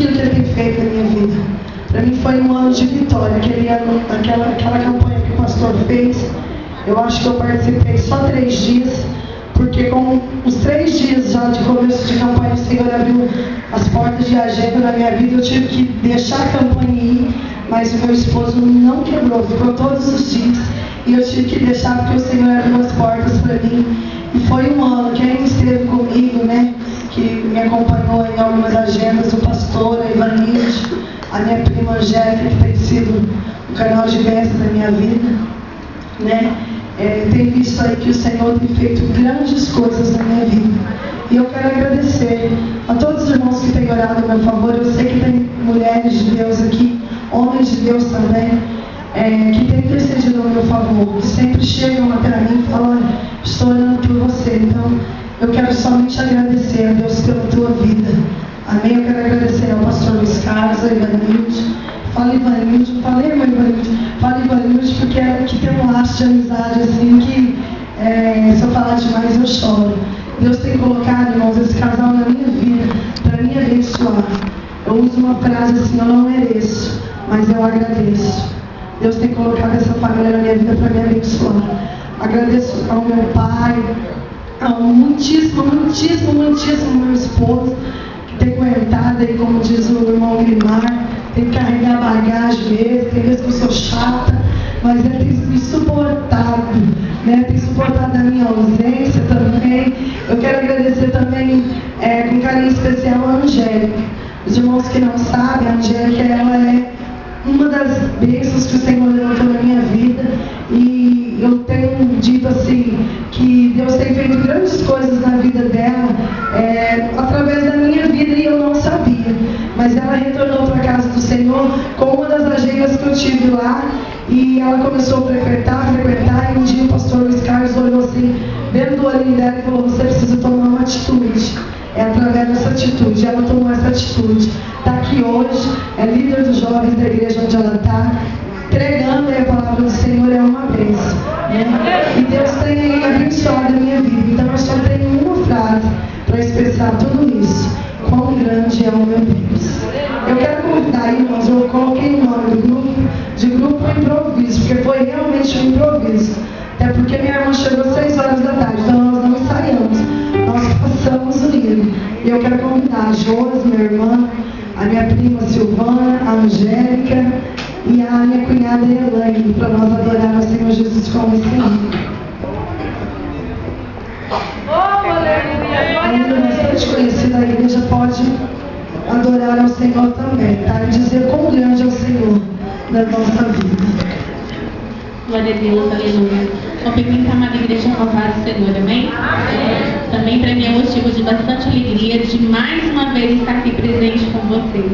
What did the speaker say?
aquilo que Ele tem feito na minha vida. Para mim foi um ano de vitória. Aquela campanha que o pastor fez, eu acho que eu participei só 3 dias, porque com os 3 dias já de começo de campanha, o Senhor abriu as portas de agenda na minha vida. Eu tive que deixar a campanha ir, mas o meu esposo não quebrou, ficou todos os dias. E eu tive que deixar porque o Senhor abriu as portas para mim. E foi um ano. Quem esteve comigo, né, que me acompanhou em algumas agendas, o pastor, a Ivanilde, a minha prima Angélica, que tem sido o canal de bênção da minha vida, né? Tem visto aí que o Senhor tem feito grandes coisas na minha vida. E eu quero agradecer a todos os irmãos que têm orado a meu favor. Eu sei que tem mulheres de Deus aqui, homens de Deus também, que têm intercedido a meu favor, que sempre chegam até mim e falam: estou orando por você. Então, eu quero somente agradecer a Deus pela tua vida. Amém? Eu quero agradecer ao pastor Luiz Carlos, a Ivanilde. Fala Ivanilde, falei irmã Ivanilde, fala Ivanilde, porque aqui tem um laço de amizade assim que, se eu falar demais, eu choro. Deus tem colocado, irmãos, esse casal na minha vida para me abençoar. Eu uso uma frase assim: eu não mereço, mas eu agradeço. Deus tem colocado essa família na minha vida para me abençoar. Agradeço ao meu pai, ao muitíssimo meu esposo, que tem aguentado aí, como diz o irmão Guimar, tem que carregar bagagem mesmo. Tem vezes que eu sou chata, mas ele tem me suportado, né? Tem suportado a minha ausência também. Eu quero agradecer também com carinho especial a Angélica. Os irmãos que não sabem, a Angélica, ela é uma das bênçãos que o Senhor levantou na minha vida. E eu tenho dito assim, que Deus tem feito grandes coisas na vida dela, através da minha vida, e eu não sabia. Mas ela retornou para a casa do Senhor com uma das agendas que eu tive lá, e ela começou a frequentar, e um dia o pastor Luiz Carlos olhou assim, dentro do olhinho dela, e falou: você precisa tomar uma atitude. É através dessa atitude. Ela tomou essa atitude. Está aqui hoje, é líder dos jovens da igreja onde ela está, pregando a palavra do Senhor. É uma bênção, né? E Deus tem abençoado a minha vida. Então eu só tenho uma frase para expressar tudo isso: quão grande é o meu Deus. Eu quero convidar, irmãos, eu coloquei o nome do grupo de grupo improviso, porque foi realmente um improviso. Até porque minha irmã chegou às 6 horas da tarde, então nós não ensaiamos, nós passamos o livro. E eu quero convidar a Josi, minha irmã, a minha prima Silvana, a Angélica e a minha cunhada Elaine, para nós adorar o Senhor Jesus como esse livro. A língua bastante conhecida da igreja pode adorar ao Senhor também, tá? E dizer quão grande é o Senhor na nossa vida. Glória a Deus, aleluia. Cumprimentar a amada igreja louvada do Senhor, amém? Também para mim é motivo de bastante alegria de mais uma vez estar aqui presente com vocês.